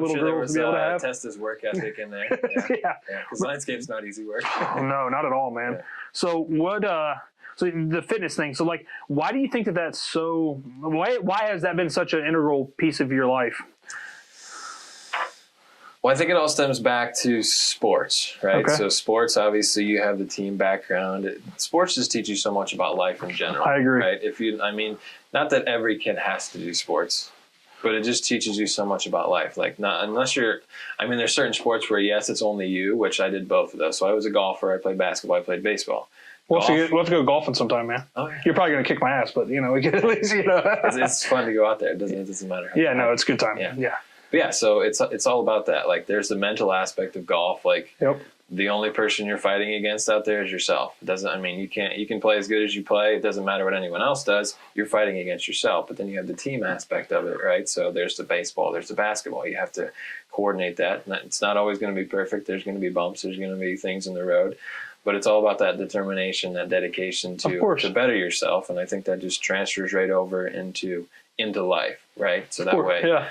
our little girls to be able to have. Test his work ethic in there. Yeah. Because landscape's not easy work. No, not at all, man. Yeah. So what? So the fitness thing. So like, why do you think that that's so? Why has that been such an integral piece of your life? Well, I think it all stems back to sports, right? Okay. So sports, obviously, you have the team background. Sports just teach you so much about life in general. I agree. Right? Not that every kid has to do sports, but it just teaches you so much about life. Like, there's certain sports where, yes, it's only you, which I did both of those. So I was a golfer. I played basketball. I played baseball. We'll have to go golfing sometime, man. Oh, yeah. You're probably going to kick my ass, but, we can at least, It's fun to go out there. It doesn't matter. It's a good time. Yeah. But yeah, so it's all about that. Like, there's the mental aspect of golf. Like, the only person you're fighting against out there is yourself. You can play as good as you play. It doesn't matter what anyone else does. You're fighting against yourself. But then you have the team aspect of it, right? So there's the baseball, there's the basketball. You have to coordinate that. And it's not always going to be perfect. There's going to be bumps. There's going to be things in the road. But it's all about that determination, that dedication to better yourself. And I think that just transfers right over into life, right? So that way. Yeah.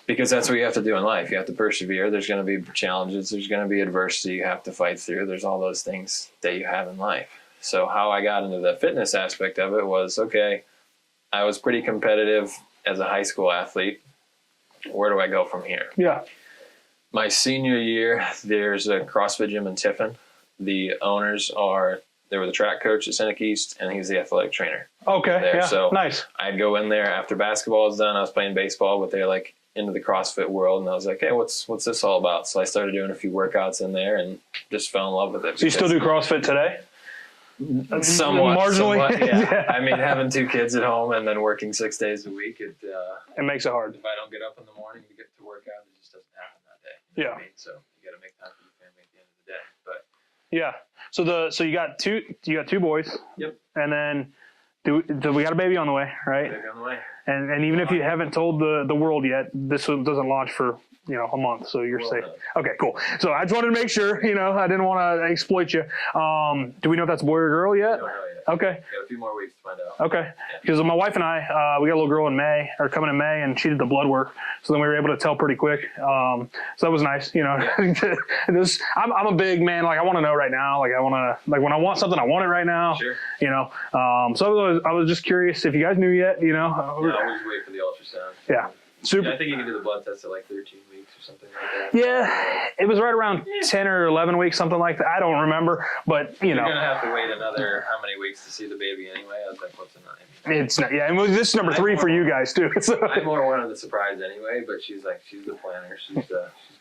Because that's what you have to do in life. You have to persevere. There's going to be challenges. There's going to be adversity you have to fight through. There's all those things that you have in life. So how I got into the fitness aspect of it was, okay, I was pretty competitive as a high school athlete. Where do I go from here? Yeah. My senior year, there's a CrossFit gym in Tiffin. The owners they were the track coach at Seneca East, and he's the athletic trainer. Okay, yeah, so nice. I'd go in there after basketball was done. I was playing baseball, but they're like into the CrossFit world, and I was like, hey, what's this all about? So I started doing a few workouts in there and just fell in love with it. So you still do CrossFit today? Somewhat. Marginally? Yeah. Yeah. Having 2 kids at home and then working 6 days a week, it makes it hard. If I don't get up in the morning to get to work out, it just doesn't happen that day. You know what I mean? So you got to make time for your family at the end of the day. But yeah. So you got two boys. Yep. And then we got a baby on the way, right? Baby on the way. And even if you haven't told the world yet, this one doesn't launch for a month, so you're safe. Okay, cool. So I just wanted to make sure, I didn't want to exploit you. Do we know if that's a boy or girl yet? No, not yet. Okay. Got a few more weeks to find out. Okay. Because my wife and I, we got a little girl coming in May, and she did the blood work. So then we were able to tell pretty quick. So that was nice, Yeah. I'm a big man. Like, I want to know right now. Like, when I want something, I want it right now. Sure. So I was just curious if you guys knew yet, Yeah, I always wait for the ultrasound. Yeah. Super. Yeah, I think you can do the blood test at like 13 weeks or something like that. Yeah, it was right around 10 or 11 weeks, something like that. I don't remember, but You're going to have to wait another how many weeks to see the baby anyway? I was like, what's the 9? It's not, yeah, and this is number 3 for you guys too. So. I more wanted the surprise anyway, but she's the planner. She's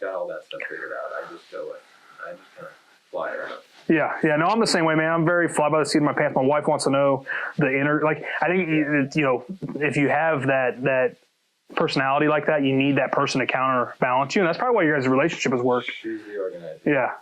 got all that stuff figured out. I just kind of fly around. Yeah, no, I'm the same way, man. I'm very fly by the seat of my pants. My wife wants to know the inner, like, I think, if you have that personality like that, you need that person to counterbalance you, and that's probably why your guys' relationship has worked. She's the organizer. Yeah,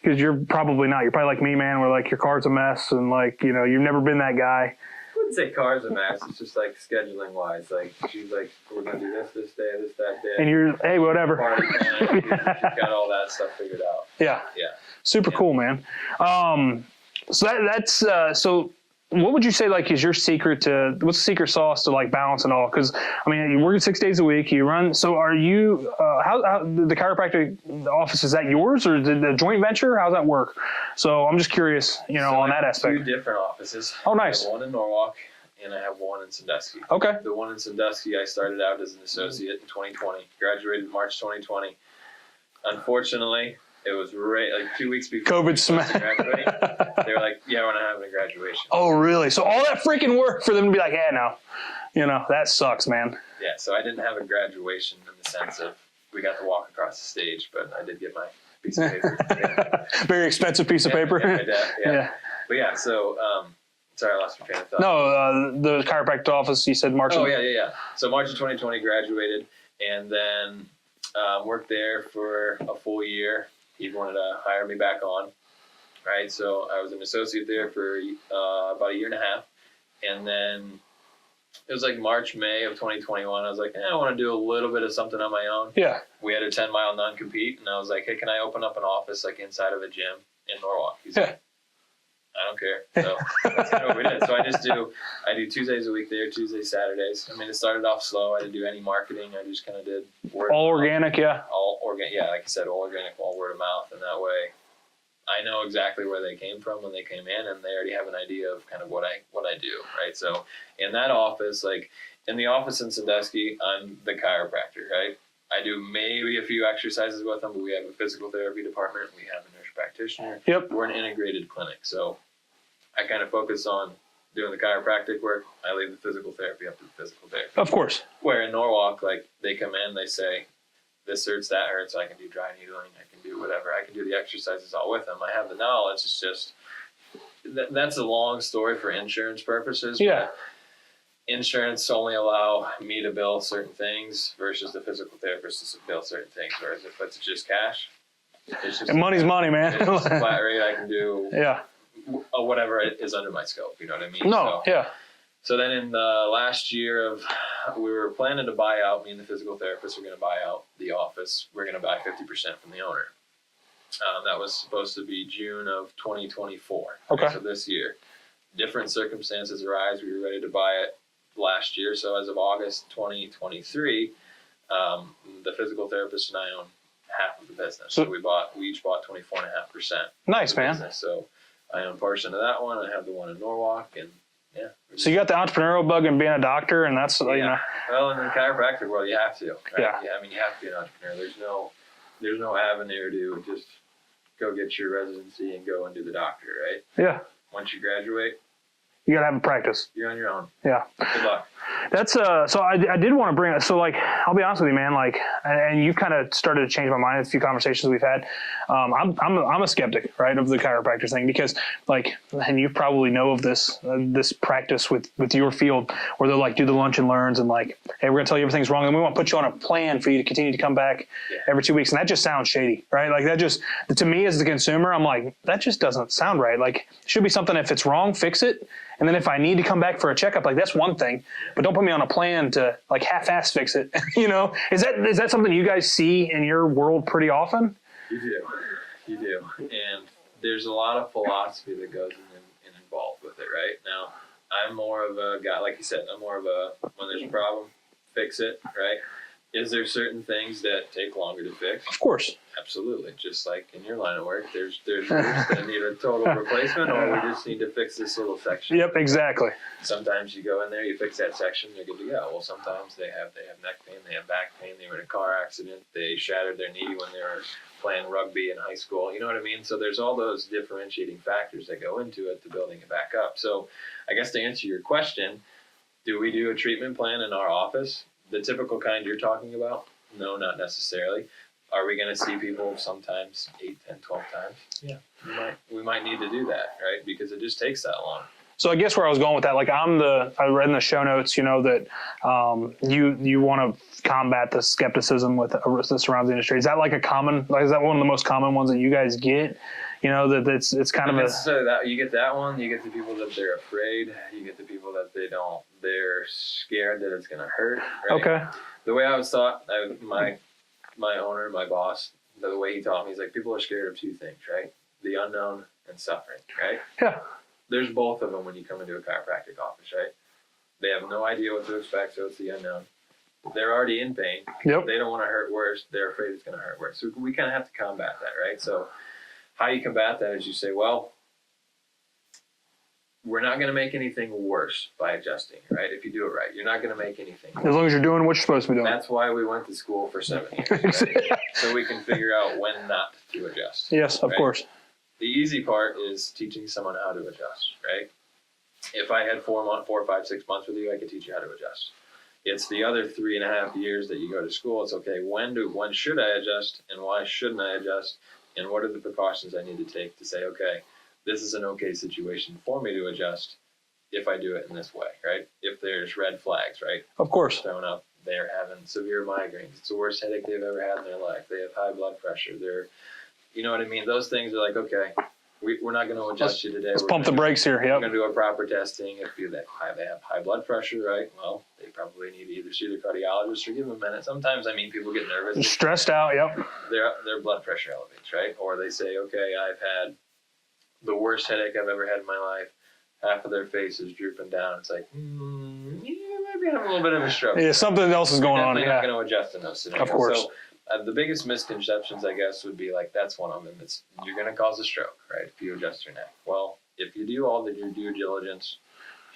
because you're probably not. You're probably like me, man, where like your car's a mess, and like, you've never been that guy. I wouldn't say car's a mess. It's just like scheduling wise. Like, she's like, we're gonna do this day, that day, and you're, hey, whatever. She's got all that stuff figured out. Yeah. Super cool, man. So that's so. What would you say, like, is your secret what's the secret sauce to, like, balance and all? Because, you work 6 days a week, you run. So are you, how the chiropractic office, is that yours or is it a joint venture? How's that work? So I'm just curious, on that aspect. 2 different offices. Oh, nice. I have one in Norwalk and I have one in Sandusky. Okay. The one in Sandusky, I started out as an associate in 2020, graduated March 2020. Unfortunately, it was right like 2 weeks before COVID smacked. They were like, yeah, we're not having a graduation. Oh, really? So all that freaking work for them to be like, yeah, no, that sucks, man. Yeah, so I didn't have a graduation in the sense of we got to walk across the stage, but I did get my piece of paper. Yeah. Very expensive piece of paper. Yeah, my dad, yeah. But yeah, so sorry, I lost my train of thought. No, the chiropractic office, you said March. Oh, yeah. So March of 2020 graduated, and then worked there for a full year. He wanted to hire me back on, right? So I was an associate there for about a year and a half. And then it was like March, May of 2021. I was like, I want to do a little bit of something on my own. Yeah. We had a 10-mile non-compete, and I was like, hey, can I open up an office like inside of a gym in Norwalk? He's like, I don't care. So that's kind of what we did. So I do Tuesdays a week there, Tuesdays, Saturdays. I mean, it started off slow. I didn't do any marketing. I just kind of did all organic, yeah. All organic, yeah. Like you said, all organic, all word of mouth, and that way I know exactly where they came from when they came in, and they already have an idea of kind of what I do, right? So in that office, like in the office in Sandusky, I'm the chiropractor, right? I do maybe a few exercises with them, but we have a physical therapy department. We have a nurse practitioner. Yep. We're an integrated clinic, so I kind of focus on doing the chiropractic work. I leave the physical therapy up to the physical therapy. Of course. Where in Norwalk, like they come in, they say, this hurts, that hurts. I can do dry needling. I can do whatever. I can do the exercises all with them. I have the knowledge. It's just that's a long story for insurance purposes. Yeah. Insurance only allow me to bill certain things versus the physical therapist to bill certain things. Whereas if it's just cash, it's just and money's money, man. It's just a flat rate. I can do yeah. Whatever is under my scope. You know what I mean? No. Yeah. So then in the last year we were planning to buy out, me and the physical therapist were going to buy out the office. We're going to buy 50% from the owner. That was supposed to be June of 2024. Okay. So this year. Different circumstances arise. We were ready to buy it last year. So as of August 2023, the physical therapist and I own half of the business. So we each bought 24.5%. Nice, man. Business. So I own a portion of that one. I have the one in Norwalk, and yeah. So you got the entrepreneurial bug and being a doctor, and that's, you know. Well, in the chiropractic world, you have to. Right? Yeah. I mean, you have to be an entrepreneur. There's no avenue to just go get your residency and go and do the doctor, right? Yeah. Once you graduate, you got to have a practice. you're on your own. Yeah. Good luck. That's so I did want to bring it. So like, I'll be honest with you, man, like, and you've kind of started to change my mind in a few conversations we've had. I'm a skeptic, right, of the chiropractor thing, because like, and you probably know of this practice with your field where they'll like do the lunch and learns and like, hey, we're gonna tell you everything's wrong and we want to put you on a plan for you to continue to come back every 2 weeks. And that just sounds shady, right? Like that just, to me as the consumer, I'm like, that just doesn't sound right. Like it should be something, if it's wrong, fix it. And then if I need to come back for a checkup, like that's one thing, but don't put me on a plan to like half-ass fix it. You know, is that something you guys see in your world pretty often? You do. And there's a lot of philosophy that goes in involved with it, right? Now, I'm more of a guy, like you said, when there's a problem, fix it, right? Is there certain things that take longer to fix? Of course. Absolutely. Just like in your line of work, there's roofs that need a total replacement, or we just need to fix this little section. Yep, exactly. Sometimes you go in there, you fix that section, you're good to go. Well, sometimes they have neck pain, they have back pain, they were in a car accident, they shattered their knee when they were playing rugby in high school. You know what I mean? So there's all those differentiating factors that go into it to building it back up. So I guess to answer your question, do we do a treatment plan in our office? The typical kind you're talking about? No, not necessarily. Are we going to see people sometimes 8, 10, 12 times? Yeah, we might need to do that, right? Because it just takes that long. So I guess where I was going with that, like I read in the show notes, you know, that you want to combat the skepticism that surrounds the industry. Is that like is that one of the most common ones that you guys get? You know, that it's kind of that you get that one, you get the people that they're afraid, you get the people that they're scared that it's going to hurt. Right? Okay. The way I was taught, my owner, my boss, the way he taught me, he's like, people are scared of two things, right? The unknown and suffering, right? Yeah. There's both of them when you come into a chiropractic office, right? They have no idea what to expect, so it's the unknown. They're already in pain. Yep. They don't want to hurt worse. They're afraid it's going to hurt worse. So we kind of have to combat that, right? So how you combat that is you say, well, we're not going to make anything worse by adjusting, right? If you do it right, you're not going to make anything worse. As long as you're doing what you're supposed to be doing. That's why we went to school for 7 years, right? So we can figure out when not to adjust. Yes, of course. The easy part is teaching someone how to adjust, right? If I had 4, 5, 6 months with you, I could teach you how to adjust. It's the other 3.5 years that you go to school. It's okay. When should I adjust, and why shouldn't I adjust, and what are the precautions I need to take to say, okay, this is an okay situation for me to adjust if I do it in this way, right? If there's red flags, right? Of course. Thrown up, they're having severe migraines. It's the worst headache they've ever had in their life. They have high blood pressure. You know what I mean? Those things are like, okay, we're not going to adjust you today. Let's pump the brakes here. Yep. We're going to do a proper testing. If they have high blood pressure, right? Well, they probably need to either see the cardiologist or give them a minute. Sometimes, people get nervous. Stressed out, yep. Their blood pressure elevates, right? Or they say, okay, I've had the worst headache I've ever had in my life. Half of their face is drooping down. It's like, maybe having a little bit of a stroke. Yeah, something else is going on. Definitely not Yeah, going to adjust in those scenarios. of course. So, the biggest misconceptions, I guess, would be like, that's one of them. It's you're going to cause a stroke, right? If you adjust your neck. Well, if you do all your due diligence,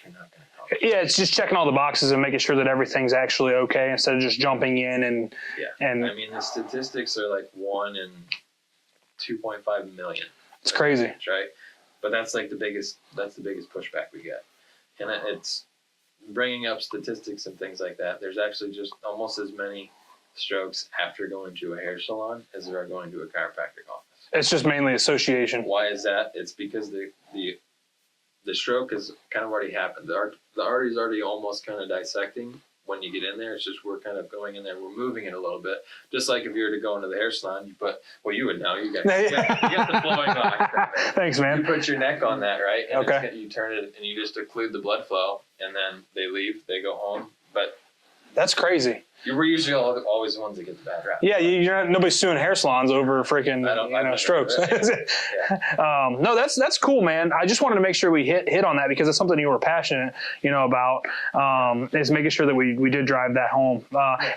you're not going to cause it. Yeah, it's just checking all the boxes and making sure that everything's actually okay instead of just jumping in and. Yeah. And I mean, the statistics are like 1 in 2.5 million. it's crazy, right? But that's like the biggest pushback we get, and it's bringing up statistics and things like that. There's actually just almost as many strokes after going to a hair salon as there are going to a chiropractic office. It's just mainly association. Why is that? It's because the stroke has kind of already happened. The artery's already almost kind of dissecting when you get in there. It's just we're kind of going in there, we're moving it a little bit. Just like if you were to go into the hair salon, you put, well, you would know, you got the flowing box. Thanks, man. You put your neck on that, right? And Okay. you turn it and you just occlude the blood flow, and then they leave, they go home. But That's crazy. we're usually always the ones that get the bad rap. Yeah, nobody's suing hair salons over freaking strokes. Yeah. No, that's cool, man. I just wanted to make sure we hit on that because it's something you were passionate, about. Is making sure that we did drive that home.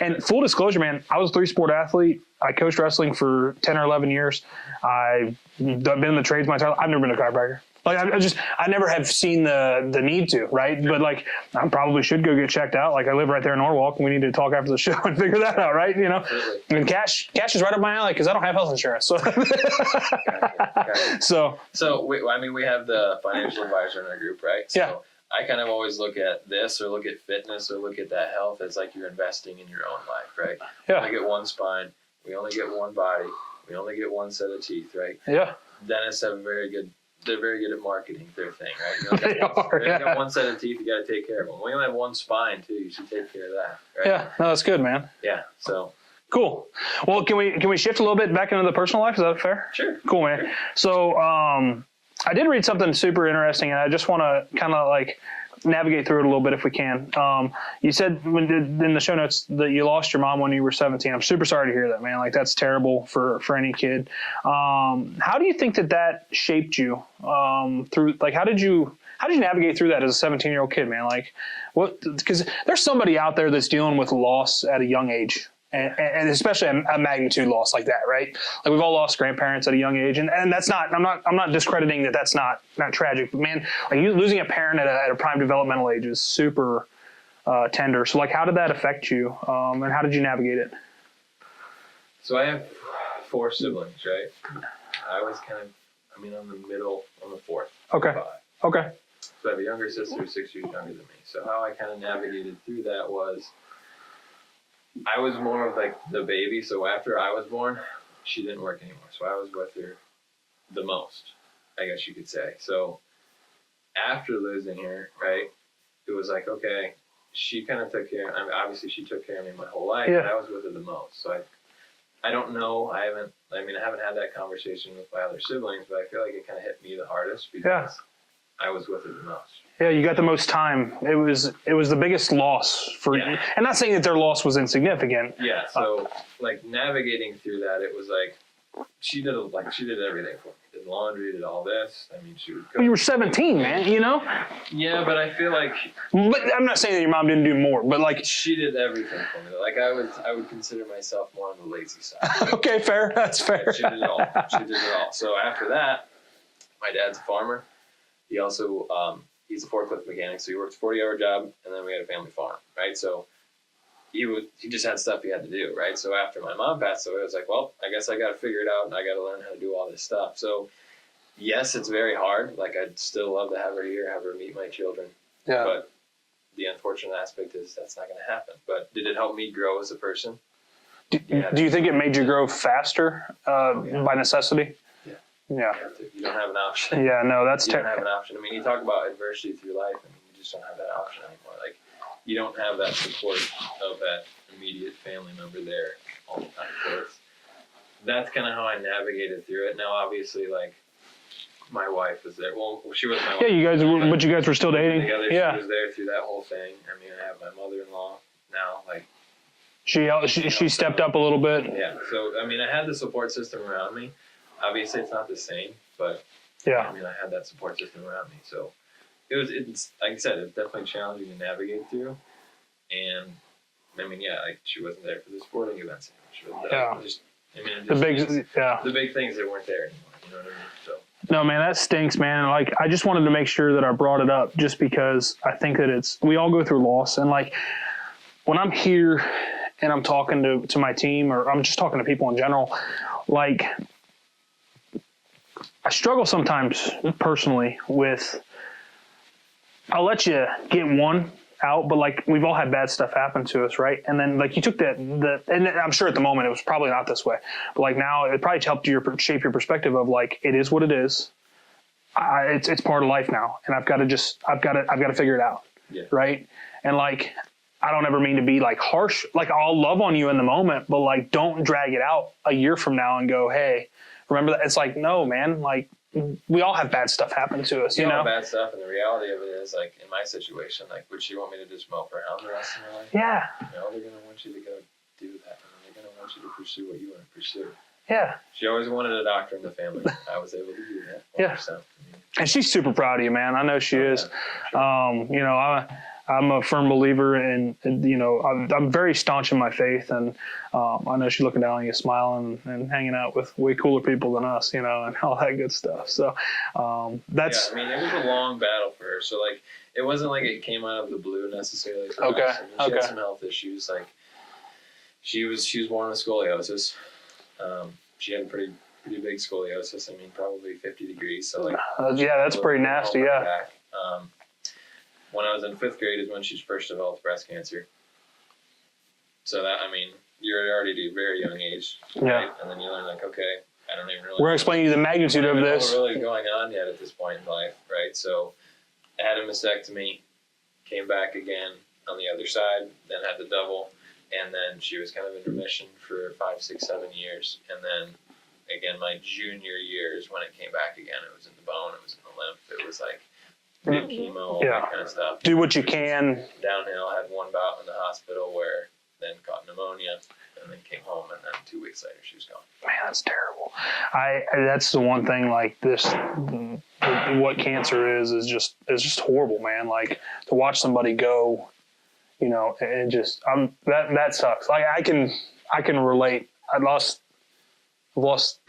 And full disclosure, man, I was a 3-sport athlete. I coached wrestling for 10 or 11 years. I've been in the trades my entire life. I've never been a chiropractor. Like I never have seen the need to, right? But like, I probably should go get checked out. Like I live right there in Norwalk, and we need to talk after the show and figure that out, right? Absolutely. And cash is right up my alley because I don't have health insurance. So, So we have the financial advisor in our group, right? So yeah. I kind of always look at this or look at fitness or look at that health as like you're investing in your own life, right? Yeah. We only get one spine. We only get one body. We only get one set of teeth, right? Yeah. Dentists have they're very good at marketing their thing, right? They are, you got one set of teeth, you got to take care of them. We only have one spine too. You should take care of that, right? Yeah. No, that's good, man. Yeah. So Cool. Well, can we shift a little bit back into the personal life? Is that fair? sure. Cool, man. Sure. So I did read something super interesting, and I just want to kind of like navigate through it a little bit if we can. You said in the show notes that you lost your mom when you were 17. I'm super sorry to hear that, man. Like that's terrible for any kid. How do you think that shaped you through? Like, how did you navigate through that as a 17-year-old kid, man? Like, what? Because there's somebody out there that's dealing with loss at a young age. And especially a magnitude loss like that, right? Like we've all lost grandparents at a young age, and that's not. I'm not discrediting that. That's not tragic, but man, like you losing a parent at a prime developmental age is super tender. So like, how did that affect you, and how did you navigate it? So I have 4 siblings, right? I was I'm the middle. I'm the 4th. Okay. 5. Okay. So I have a younger sister who's 6 years younger than me. So how I kind of navigated through that was, I was more of like the baby. So after I was born, she didn't work anymore. So I was with her the most, I guess you could say. So after losing her, right, it was like, okay, she kind of took care. I mean, obviously she took care of me my whole life. Yeah. And I was with her the most. So I don't know. I haven't had that conversation with my other siblings, but I feel like it kind of hit me the hardest because I was with her the most. Yeah, you got the most time. It was the biggest loss for you. And not saying that their loss was insignificant. Yeah. So like navigating through that, it was like she did everything for me. Did laundry, did all this. I mean, she would cook. You were 17, man. Yeah, but I feel like. But I'm not saying that your mom didn't do more, but like she did everything for me. Like I would consider myself more on the lazy side. Okay, fair. That's fair. She did it all. So after that, my dad's a farmer. He also he's a forklift mechanic, so he works a 40-hour job, and then we had a family farm, right? So he just had stuff he had to do, right? So after my mom passed away, I was like, well, I guess I got to figure it out, and I got to learn how to do all this stuff. So yes, it's very hard. Like I'd still love to have her here, have her meet my children. Yeah. But the unfortunate aspect is that's not going to happen. But did it help me grow as a person? Do you think it made you grow faster by necessity? Yeah. You don't have an option. Yeah, no, that's You don't have an option. I mean, you talk about adversity through life. I mean, you just don't have that option anymore. Like, you don't have that support of that immediate family member there all the time. So that's kind of how I navigated through it. Now, obviously, like, my wife was there. Well, she was my wife. Yeah, you guys were still dating. Together. Yeah. She was there through that whole thing. I mean, I have my mother-in-law now. Like, she stepped up a little bit. Yeah. So, I mean, I had the support system around me. Obviously, it's not the same, but Yeah. I mean, I had that support system around me. So it's like I said, it's definitely challenging to navigate through. And I mean, yeah, like she wasn't there for the sporting events anymore. She wasn't there. The big things that weren't there anymore. You know what I mean? So. No, man, that stinks, man. Like, I just wanted to make sure that I brought it up just because I think that we all go through loss. And like, when I'm here and I'm talking to my team, or I'm just talking to people in general, like, I struggle sometimes personally with, I'll let you get one out, but like, we've all had bad stuff happen to us, right? And then like, you took and I'm sure at the moment it was probably not this way, but like now it probably helped you shape your perspective of like, it is what it is. It's part of life now, and I've got to figure it out. Yeah. Right. And like, I don't ever mean to be like harsh, like I'll love on you in the moment, but like, don't drag it out a year from now and go, hey, remember that? It's like, no, man, like, we all have bad stuff happen to us, you know? Bad stuff, and the reality of it is, like, in my situation, like, would she want me to just mope around the rest of my life? Yeah. You know, they're going to want you to go do that, and they're going to want you to pursue what you want to pursue. Yeah. She always wanted a doctor in the family. I was able to do that. Yeah. And she's super proud of you, man. I know she is. Sure. You know, I'm a firm believer in, you know, I'm very staunch in my faith, and I know she's looking down on you, smiling and hanging out with way cooler people than us, you know, and all that good stuff. So that's. Yeah, I mean, it was a long battle for her. So like, it wasn't like it came out of the blue necessarily. For okay. Us. I mean, she had some health issues. Like, she was born with scoliosis. She had a pretty big scoliosis. I mean, probably 50 degrees. So like. Yeah, that's pretty nasty. Yeah. Back. When I was in 5th grade is when she first developed breast cancer. So that, I mean, you're already at a very young age, right? Yeah. And then you learn like, okay, I don't even really. We're explaining the magnitude of this. What's really going on yet at this point in life, right? So, I had a mastectomy, came back again on the other side, then had the double, and then she was kind of in remission for 5, 6, 7 years, and then again my junior year is when it came back again. It was in the bone, it was in the lymph, it was like. Did chemo, all that kind of stuff. Do what you can. Downhill, had one bout in the hospital where then caught pneumonia and then came home, and then 2 weeks later she was gone. Man, that's terrible. That's the one thing, like this, what cancer is just horrible, man. Like to watch somebody go, you know, and just that sucks. Like I can relate. I've lost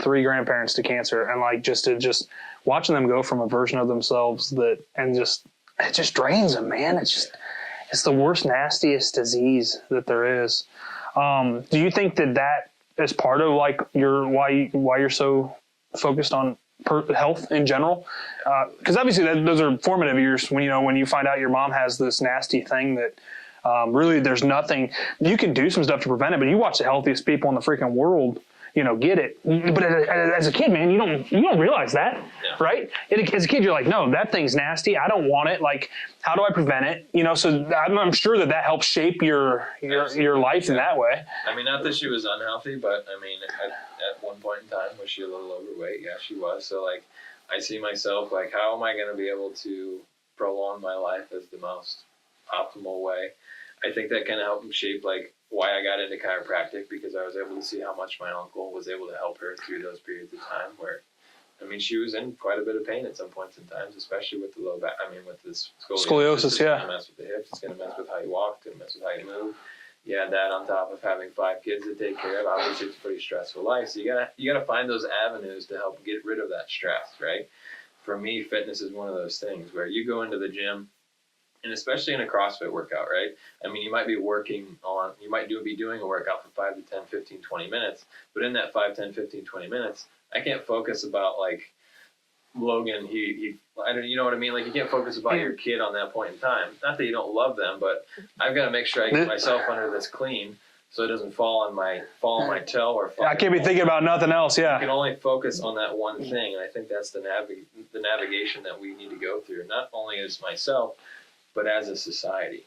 3 grandparents to cancer, and like just watching them go from a version of themselves it just drains them, man. It's the worst, nastiest disease that there is. Do you think that is part of like why you're so focused on health in general? Because obviously those are formative years when you find out your mom has this nasty thing that really there's nothing you can do some stuff to prevent it, but you watch the healthiest people in the freaking world, get it. But as a kid, man, you don't realize that, right? As a kid, you're like, no, that thing's nasty. I don't want it. Like, how do I prevent it? So I'm sure that helps shape your life in that way. I mean, not that she was unhealthy, but I mean, at one point in time, was she a little overweight? Yeah, she was. So like, I see myself like, how am I going to be able to prolong my life as the most optimal way? I think that kind of helped shape like why I got into chiropractic, because I was able to see how much my uncle was able to help her through those periods of time where, I mean, she was in quite a bit of pain at some points in times, especially with the low back. I mean, with this scoliosis. It's going to mess with the hips. It's going to mess with how you walk. It's going to mess with how you move. You add that on top of having 5 kids to take care of. Obviously, it's a pretty stressful life. So you gotta find those avenues to help get rid of that stress, right? For me, fitness is one of those things where you go into the gym. And especially in a CrossFit workout, right? I mean, you might be be doing a workout for 5 to 10, 15, 20 minutes. But in that 5, 10, 15, 20 minutes, I can't focus about like Logan. You know what I mean? Like you can't focus about your kid on that point in time. Not that you don't love them, but I've got to make sure I get myself under this clean so it doesn't fall on my toe or fall. I can't be thinking about nothing else. Yeah. You can only focus on that one thing. And I think that's the navigation that we need to go through. Not only as myself, but as a society,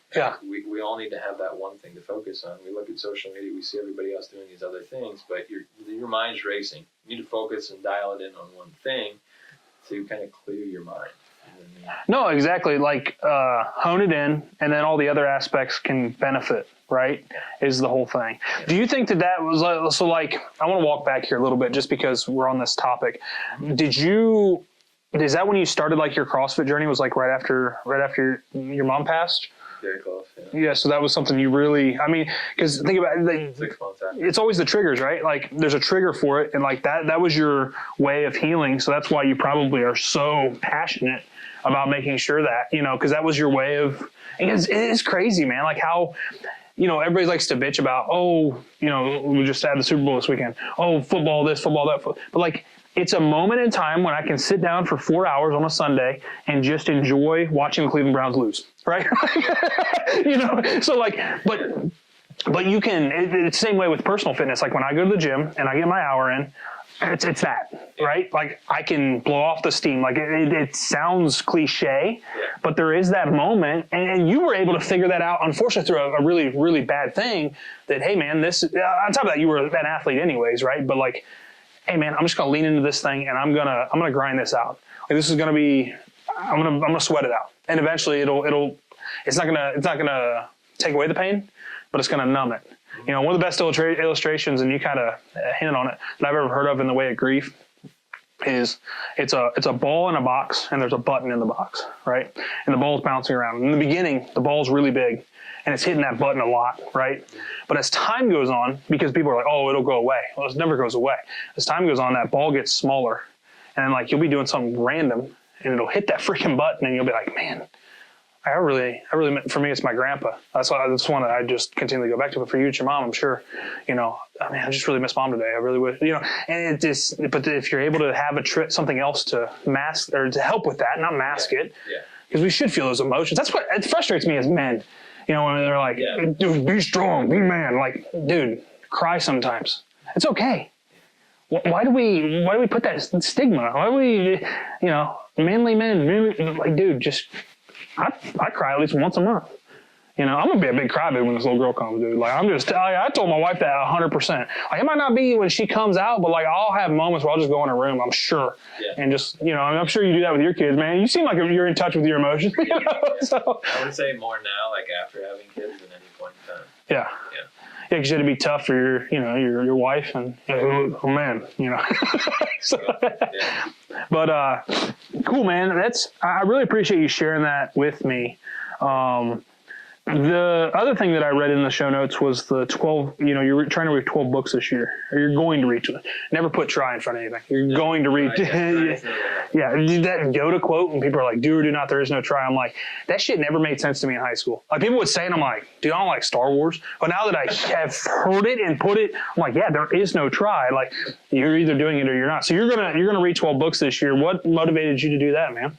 we all need to have that one thing to focus on. We look at social media, we see everybody else doing these other things, but your mind's racing. You need to focus and dial it in on one thing to kind of clear your mind. No, exactly. Like hone it in, and then all the other aspects can benefit, right? Is the whole thing. Yeah. Do you think that was so? Like, I want to walk back here a little bit just because we're on this topic. Did you is that when you started like your CrossFit journey? Was like right after your mom passed? Very close. Yeah. Yeah, so that was something you really, I mean, because think about it, 6 months after. it's always the triggers, right? Like there's a trigger for it, and like that was your way of healing. So that's why you probably are so passionate about making sure that, you know, because that was your way of, it is crazy, man. Like how, you know, everybody likes to bitch about, oh, you know, we just had the Super Bowl this weekend. Oh, football this, football that. But like, it's a moment in time when I can sit down for 4 hours on a Sunday and just enjoy watching the Cleveland Browns lose, right? You know, so like, but you can, it's the same way with personal fitness. Like when I go to the gym and I get my hour in, it's that, right? Like I can blow off the steam. Like it sounds cliche, but there is that moment. And you were able to figure that out, unfortunately, through a really, really bad thing that, hey man, this, on top of that, you were an athlete anyways, right? But like, hey man, I'm just going to lean into this thing and I'm going to grind this out. Like this is going to be, I'm going to sweat it out. And eventually it's not going to take away the pain, but it's going to numb it. You know, one of the best illustrations, and you kind of hinted on it, that I've ever heard of in the way of grief is it's a ball in a box and there's a button in the box, right? And the ball's bouncing around. In the beginning, the ball's really big and it's hitting that button a lot, right? But as time goes on, because people are like, oh, it'll go away. Well, it never goes away. As time goes on, that ball gets smaller and then like you'll be doing something random and it'll hit that freaking button and you'll be like, man, I really, for me, it's my grandpa. That's one that I just continually go back to. But for you, it's your mom, I'm sure, you know, I mean, I just really miss mom today. I really would, you know, and it just, but if you're able to have something else to mask or to help with that, not mask it, because we should feel those emotions. That's what it frustrates me as men, you know, when they're like, dude, be strong, be man. Like, dude, cry sometimes. It's okay. Why do we put that stigma? Why do we, you know, manly men, like, dude, just, I cry at least once a month. You know, I'm gonna be a big crybaby when this little girl comes, dude. Like I told my wife that 100%. Like it might not be when she comes out, but like I'll have moments where I'll just go in her room, I'm sure, and just, you know, I'm sure you do that with your kids, man. You seem like you're in touch with your emotions. You know? So, I would say more now, like after having kids, than any point in time. Yeah, because it'd be tough for your wife and oh man, you know. So, but cool, man. I really appreciate you sharing that with me. The other thing that I read in the show notes was the 12, you know, you're trying to read 12 books this year, or you're going to read. Never put try in front of anything. You're going to read. Yeah, that Yoda quote, and people are like, do or do not, there is no try. I'm like, that shit never made sense to me in high school. Like people would say, and I'm like, dude, I don't like Star Wars. But now that I have heard it and put it, I'm like, yeah, there is no try. Like you're either doing it or you're not. So you're gonna read 12 books this year. What motivated you to do that, man?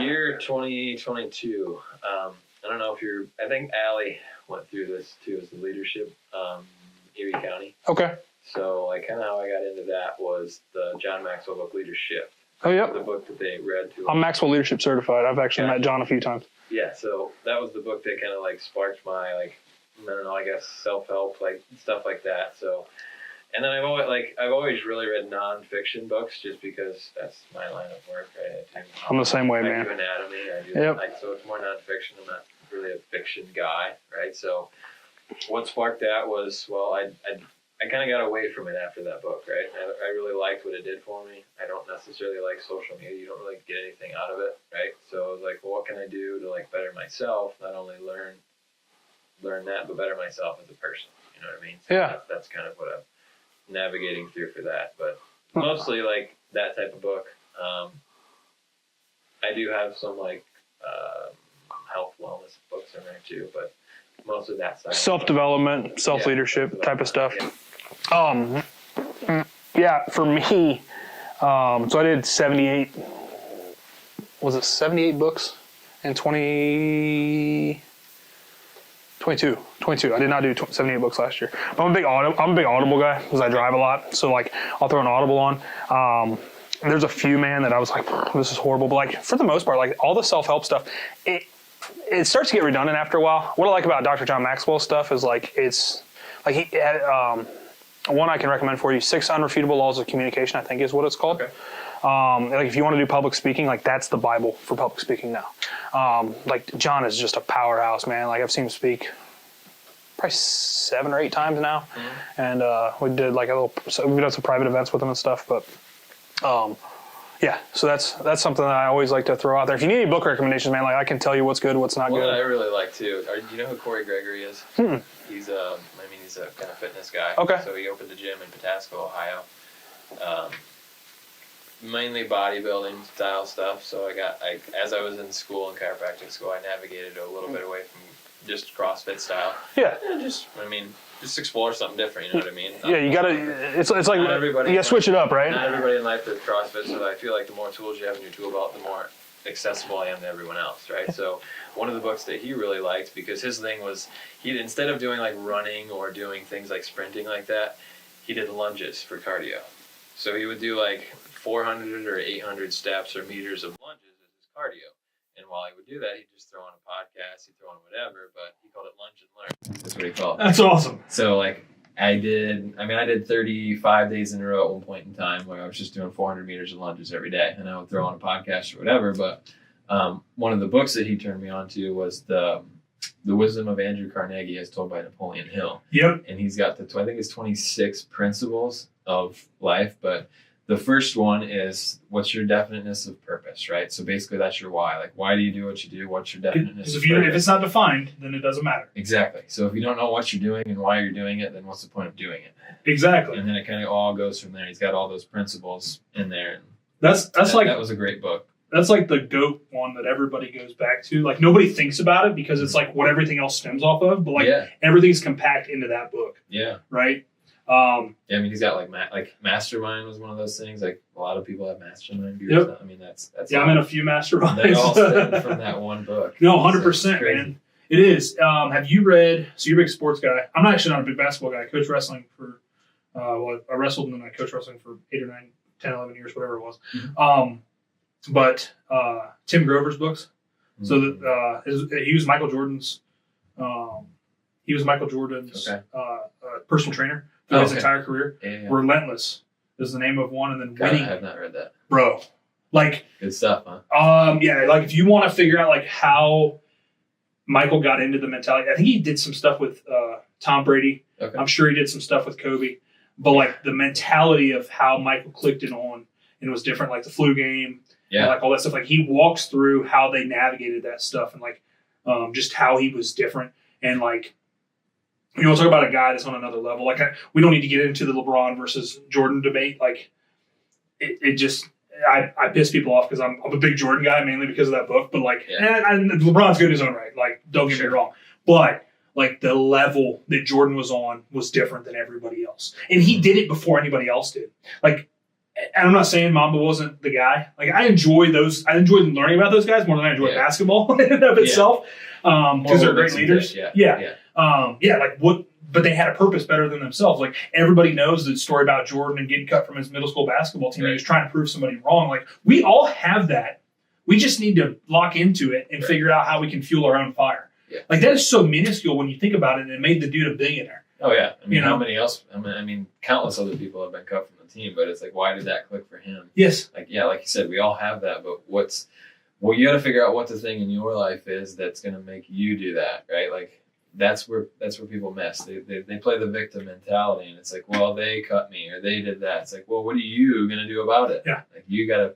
Year 2022. I don't know if I think Allie went through this too as the leadership, Erie County. Okay. So like kind of how I got into that was the John Maxwell book Leadership. Oh, yep. The book that they read to. I'm Maxwell Leadership certified. I've actually met John a few times. Yeah. So that was the book that kind of like sparked my, like, I don't know, I guess self-help, like stuff like that. So, and then I've always really read nonfiction books just because that's my line of work. Right? I'm the same way, man. I do anatomy. So it's more nonfiction. I'm not really a fiction guy, right? So what sparked that was, well, I kind of got away from it after that book, right? I really liked what it did for me. I don't necessarily like social media. You don't really get anything out of it, right? So I was like, well, what can I do to like better myself? Not only learn that, but better myself as a person. You know what I mean? So that's kind of what I'm navigating through for that, but mostly like that type of book. I do have some like health wellness books in there too, but most of that side self-development, self-leadership type of stuff. For me, so I did 78 books in 22. I did not do 78 books last year. But I'm a big Audible guy because I drive a lot. So like I'll throw an Audible on. There's a few, man, that I was like, this is horrible. But like for the most part, like all the self-help stuff, it starts to get redundant after a while. What I like about Dr. John Maxwell's stuff is like it's like he one I can recommend for you, 6 Unrefutable Laws of Communication, I think is what it's called. Okay. Like if you want to do public speaking, like that's the Bible for public speaking now. Like John is just a powerhouse, man. Like I've seen him speak probably 7 or 8 times now. Mm-hmm. And we did like we've done some private events with him and stuff, but Yeah, so that's something that I always like to throw out there. If you need any book recommendations, man, like I can tell you what's good, what's not good. What I really like too. Do you know who Corey Gregory is? He's he's a kind of fitness guy. Okay. So he opened a gym in Pataskil, Ohio. Mainly bodybuilding style stuff. So as I was in school, in chiropractic school, I navigated a little bit away from just CrossFit style. Yeah. Just explore something different, you know what I mean? Yeah, you gotta, it's like, you gotta switch it up, right? Not everybody in life does CrossFit, so I feel like the more tools you have in your tool belt, the more accessible I am to everyone else, right? So one of the books that he really liked, because his thing was, instead of doing like running or doing things like sprinting like that, he did lunges for cardio. So he would do like 400 or 800 steps or meters of lunges as his cardio. And while he would do that, he'd just throw on a podcast, he'd throw on whatever, but he called it lunge and learn. That's what he called it. That's awesome. So like I did 35 days in a row at one point in time where I was just doing 400 meters of lunges every day. And I would throw on a podcast or whatever. But one of the books that he turned me on to was the Wisdom of Andrew Carnegie as told by Napoleon Hill. Yep. And he's got I think it's 26 principles of life, but the first one is, what's your definiteness of purpose, right? So basically that's your why. Like, why do you do what you do? What's your definiteness of purpose? If it's not defined, then it doesn't matter. Exactly. So if you don't know what you're doing and why you're doing it, then what's the point of doing it? Exactly. And then it kind of all goes from there. He's got all those principles in there. And that was a great book. That's like the GOAT one that everybody goes back to. Like nobody thinks about it because it's like what everything else stems off of, but everything's compact into that book. Yeah. Right. He's got like Mastermind was one of those things. Like a lot of people have Mastermind beers. Yep. That's I'm in a few Masterminds. They all stem from that one book. No, 100%, man. It is. Have you read? So you're a big sports guy. I'm actually not a big basketball guy. I coached wrestling for. I wrestled and then I coached wrestling for 8 or 9, 10, 11 years, whatever it was. Mm-hmm. But Tim Grover's books. Mm-hmm. So he was Michael Jordan's. Personal trainer. His entire career. Yeah. Relentless is the name of one, and then Winning. I have not read that. Bro. Like good stuff, huh? Like if you want to figure out like how Michael got into the mentality, I think he did some stuff with Tom Brady. Okay. I'm sure he did some stuff with Kobe. But like the mentality of how Michael clicked it on and it was different, like the flu game, and like all that stuff. Like he walks through how they navigated that stuff and like just how he was different and like. Talk about a guy that's on another level. Like we don't need to get into the LeBron versus Jordan debate. Like it just, I piss people off because I'm a big Jordan guy mainly because of that book. But like, and LeBron's good in his own right. Like, don't get me wrong. But like the level that Jordan was on was different than everybody else, and he did it before anybody else did. Like, and I'm not saying Mamba wasn't the guy. Like I enjoyed learning about those guys more than I enjoyed basketball in and of itself because they're great leaders. But they had a purpose better than themselves. Like everybody knows the story about Jordan and getting cut from his middle school basketball team. Right. He was trying to prove somebody wrong. Like we all have that. We just need to lock into it and figure out how we can fuel our own fire. Yeah. Like that is so minuscule when you think about it, and it made the dude a billionaire. Oh yeah. How many else? Countless other people have been cut from the team, but it's like, why did that click for him? Yes. Like you said, we all have that, but you got to figure out what the thing in your life is that's going to make you do that, right? Like that's where people miss. They play the victim mentality, and it's like, well, they cut me or they did that. It's like, well, what are you going to do about it? Yeah. Like you've got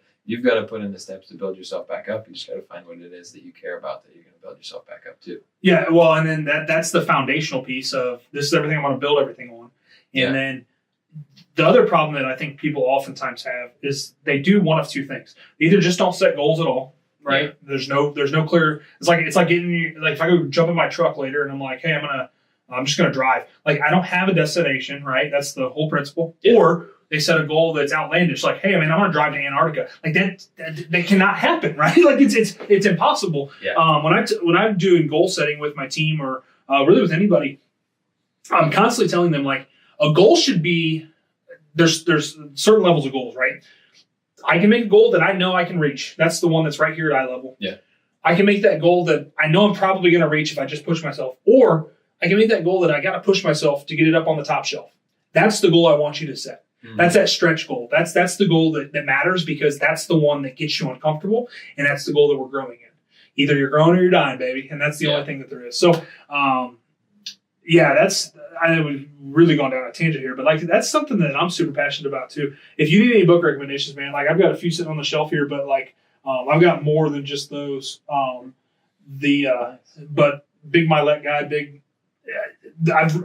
to put in the steps to build yourself back up. You just got to find what it is that you care about that you're going to build yourself back up to. Yeah. Well, and then that's the foundational piece of this is everything I want to build everything on. And then the other problem that I think people oftentimes have is they do one of two things. They either just don't set goals at all. Right. Yeah. There's no clear. It's like getting like if I go jump in my truck later and I'm like, hey, I'm just gonna drive. Like I don't have a destination. Right. That's the whole principle. Yeah. Or they set a goal that's outlandish. Like, hey, I want to drive to Antarctica. Like that cannot happen. Right. Like it's impossible. Yeah. When I'm doing goal setting with my team or really with anybody, I'm constantly telling them like a goal should be there's certain levels of goals. Right. I can make a goal that I know I can reach. That's the one that's right here at eye level. Yeah. I can make that goal that I know I'm probably going to reach if I just push myself. Or I can make that goal that I got to push myself to get it up on the top shelf. That's the goal I want you to set. Mm-hmm. That's that stretch goal. That's the goal that matters because that's the one that gets you uncomfortable, and that's the goal that we're growing in. Either you're growing or you're dying, baby, and that's the only thing that there is. So I know we've really gone down a tangent here, but like that's something that I'm super passionate about too. If you need any book recommendations, man, like I've got a few sitting on the shelf here, but like I've got more than just those. But Big Milet guy,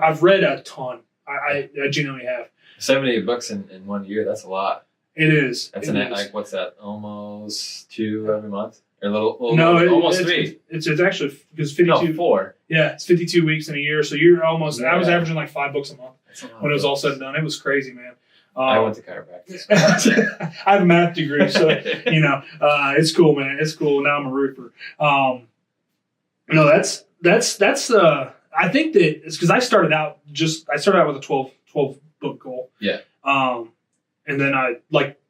I've read a ton. I genuinely have. 78 books in 1 year. That's a lot. It is. That's like what's that? Almost 2 every month, or a little almost 3. It's actually because 52. No, 4. Yeah, it's 52 weeks in a year, so you're almost. I was averaging like 5 books a month when it was all said and done. It was crazy, man. I went to chiropractic. I have a math degree, so it's cool, man. It's cool. Now I'm a roofer. That's I think that it's because I started out with a 12 book goal. Yeah. And then I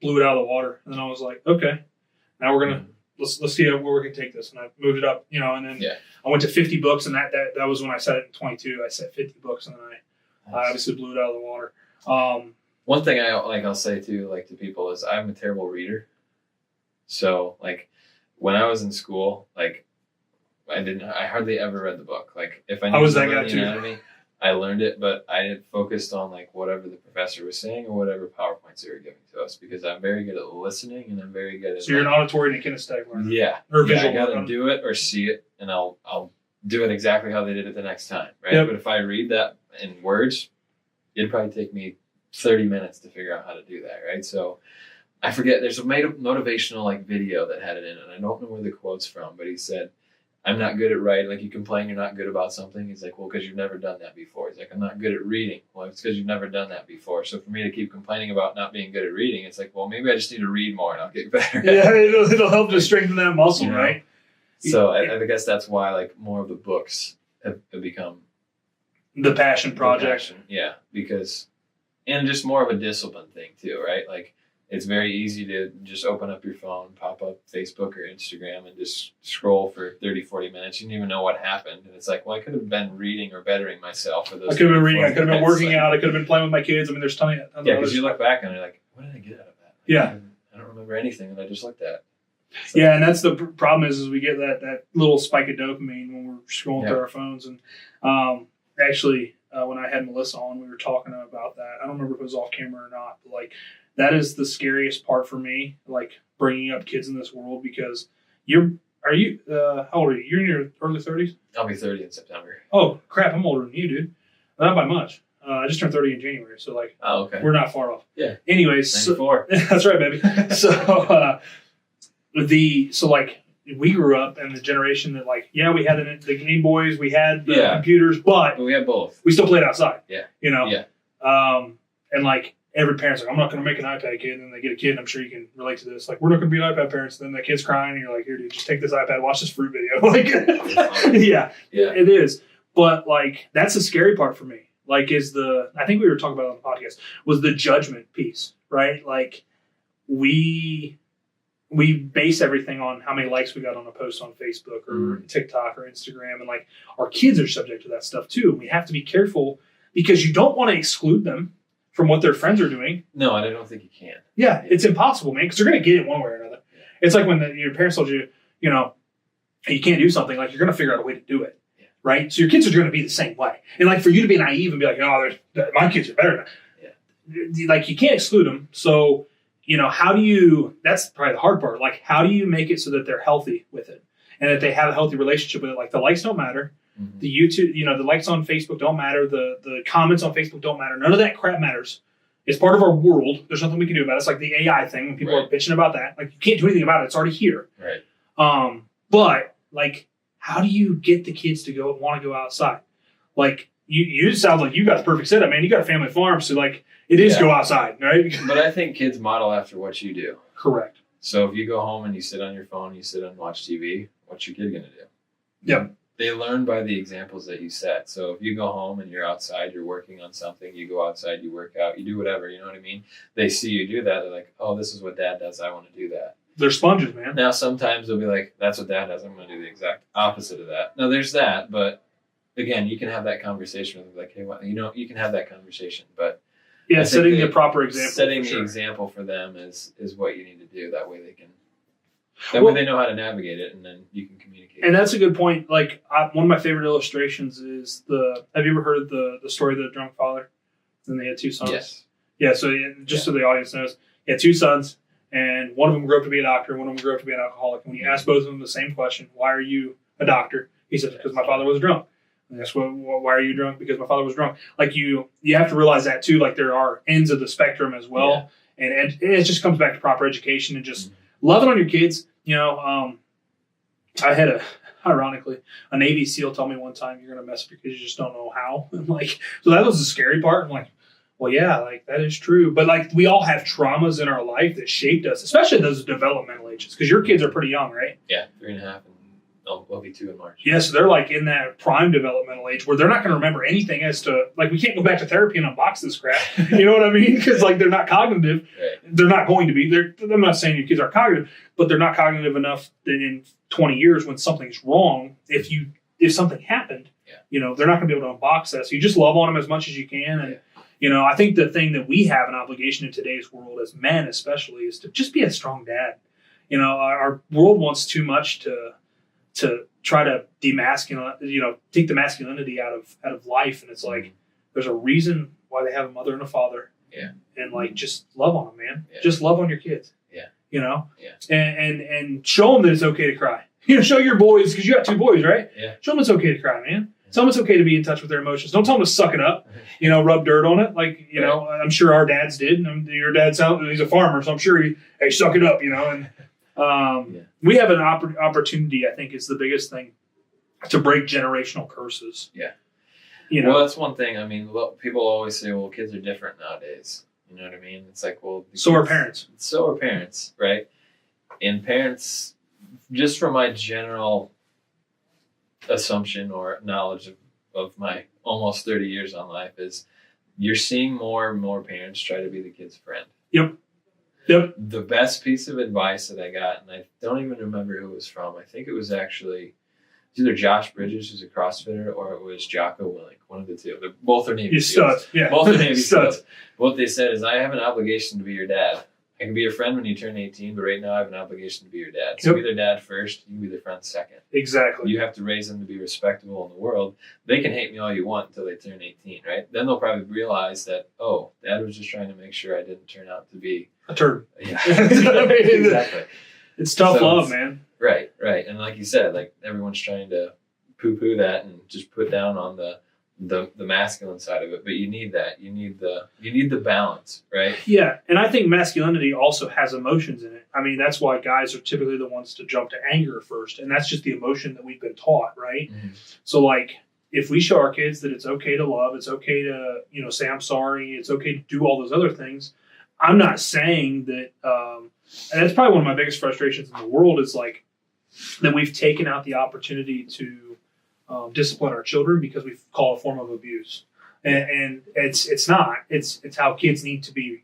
blew it out of the water, and then I was like, okay, now we're gonna let's see where we can take this, and I moved it up, and then I went to 50 books, and that was when I set it in 22. I set 50 books, and then I obviously blew it out of the water. One thing I'll say too, to people is I'm a terrible reader. So when I was in school, I hardly ever read the book. If I was that guy too. Anatomy, I learned it, but I focused on whatever the professor was saying or whatever PowerPoints they were giving to us, because I'm very good at listening and I'm very good at. So you're an auditory and a kinesthetic learner. Yeah. Or visual. I got to do it or see it, and I'll do it exactly how they did it the next time, right? Yep. But if I read that in words, it'd probably take me 30 minutes to figure out how to do that, right? So I forget. There's a motivational video that had it in it, and I don't know where the quote's from, but he said, I'm not good at writing. You complain you're not good about something. He's like, well, because you've never done that before. He's like, I'm not good at reading. Well, it's because you've never done that before. So for me to keep complaining about not being good at reading, it's like, well, maybe I just need to read more and I'll get better. Yeah, it'll help to strengthen that muscle, right? So I guess that's why more of the books have become the passion project. Yeah, and just more of a discipline thing too, right? It's very easy to just open up your phone, pop up Facebook or Instagram, and just scroll for 30, 40 minutes. You don't even know what happened. And it's like, well, I could have been reading or bettering myself for those. I could have been reading. I could have been working out. I could have been playing with my kids. I mean, there's tons of because you look back and you're like, what did I get out of that? I don't remember anything that I just looked at. So, and that's the problem is we get that little spike of dopamine when we're scrolling through our phones. And actually, when I had Melissa on, we were talking about that. I don't remember if it was off camera or not, but that is the scariest part for me, bringing up kids in this world, because how old are you? You're in your early 30s? I'll be 30 in September. Oh, crap. I'm older than you, dude. Not by much. I just turned 30 in January, so oh, okay. We're not far off. Yeah. Anyways. 94. That's right, baby. So, we grew up in the generation that we had the Game Boys, we had the computers, but we had both. We still played outside. Yeah. Yeah. And every parent's I'm not going to make an iPad kid, and then they get a kid, and I'm sure you can relate to this. We're not going to be iPad parents, and then the kid's crying, and you're like, here, dude, just take this iPad, watch this fruit video. Yeah, it is. But that's the scary part for me. I think we were talking about it on the podcast, was the judgment piece, right? We base everything on how many likes we got on a post on Facebook or TikTok or Instagram, and our kids are subject to that stuff too. And we have to be careful because you don't want to exclude them from what their friends are doing. No, I don't think you can. Yeah, it's impossible, man, because they're going to get it one way or another. Yeah. It's like when your parents told you, you can't do something, you're going to figure out a way to do it, right? So your kids are going to be the same way. And for you to be naive and be like, my kids are better than you can't exclude them. So, how do you, that's probably the hard part. How do you make it so that they're healthy with it and that they have a healthy relationship with it? The likes don't matter. Mm-hmm. The YouTube, the likes on Facebook don't matter. The comments on Facebook don't matter. None of that crap matters. It's part of our world. There's nothing we can do about it. It's like the AI thing when people are bitching about that. You can't do anything about it. It's already here. Right. But how do you get the kids to want to go outside? You sound like you got the perfect setup, man. You got a family farm, so it is go outside, right? But I think kids model after what you do. Correct. So if you go home and you sit on your phone, you sit and watch TV, what's your kid going to do? Yep. They learn by the examples that you set. So if you go home and you're outside, you're working on something, you go outside, you work out, you do whatever, you know what I mean? They see you do that. They're like, oh, this is what dad does. I want to do that. They're sponges, man. Now, sometimes they'll be like, that's what dad does. I'm going to do the exact opposite of that. Now, there's that. But again, you can have that conversation with them. Hey, you can have that conversation. But setting the proper example. Setting the example for them is what you need to do. That way they can. That way they know how to navigate it, and then you can communicate. And that's a good point. Like one of my favorite illustrations is have you ever heard the story of the drunk father? And they had two sons. Yes. Yeah. So so the audience knows, he had two sons, and one of them grew up to be a doctor, and one of them grew up to be an alcoholic. And when you ask both of them the same question, "Why are you a doctor?" He said, "Because my father was drunk." And that's why are you drunk? Because my father was drunk. Like you have to realize that too. Like there are ends of the spectrum as well, and it just comes back to proper education and just loving on your kids. I had ironically, a Navy SEAL tell me one time, "You're going to mess up your kids, you just don't know how." And so that was the scary part. I'm like, well, yeah, like that is true. But like we all have traumas in our life that shaped us, especially those developmental ages, because your kids are pretty young, right? Yeah, 3.5, and I'll be 2 in March. Yeah, so they're like in that prime developmental age where they're not going to remember anything as to, like, we can't go back to therapy and unbox this crap. You know what I mean? Because like they're not cognitive. Right. They're not going to be. I'm not saying your kids are cognitive, but they're not cognitive enough that in 20 years when something's wrong, if something happened, they're not going to be able to unbox that. So you just love on them as much as you can. And, I think the thing that we have an obligation in today's world as men especially is to just be a strong dad. Our world wants too much to try to demasculine, take the masculinity out of life. And it's like, there's a reason why they have a mother and a father. Yeah. And like, just love on them, man. Yeah. Just love on your kids. Yeah. Yeah. And show them that it's okay to cry. Show your boys, because you got 2 boys, right? Yeah. Show them it's okay to cry, man. Tell them it's okay to be in touch with their emotions. Don't tell them to suck it up, rub dirt on it. Like, I'm sure our dads did. And your dad he's a farmer, so I'm sure hey, suck it up, and we have an opportunity, I think, is the biggest thing, to break generational curses. Yeah. Well, that's one thing. I mean, people always say, well, kids are different nowadays. You know what I mean? It's like, well, so are parents. So are parents, right? And parents, just from my general assumption or knowledge of my almost 30 years on life, is you're seeing more and more parents try to be the kid's friend. Yep. The best piece of advice that I got, and I don't even remember who it was from. I think it was actually either Josh Bridges, who's a CrossFitter, or it was Jocko Willink, one of the two. Both are Navy SEALs. Yeah. Both are Navy SEALs. What they said is, I have an obligation to be your dad. I can be your friend when you turn 18, but right now I have an obligation to be your dad. So be their dad first, you can be their friend second. Exactly. You have to raise them to be respectable in the world. They can hate me all you want until they turn 18, right? Then they'll probably realize that, oh, dad was just trying to make sure I didn't turn out to be a turd. Yeah, exactly. It's tough love, man. Right. And like you said, like everyone's trying to poo-poo that and just put down on the masculine side of it, but you need that. You need the balance, right? Yeah, and I think masculinity also has emotions in it. I mean, that's why guys are typically the ones to jump to anger first, and that's just the emotion that we've been taught, right? Mm-hmm. So, like, if we show our kids that it's okay to love, it's okay to say I'm sorry, it's okay to do all those other things. I'm not saying that, and that's probably one of my biggest frustrations in the world is like that we've taken out the opportunity to discipline our children because we call it a form of abuse, and it's not. It's how kids need to be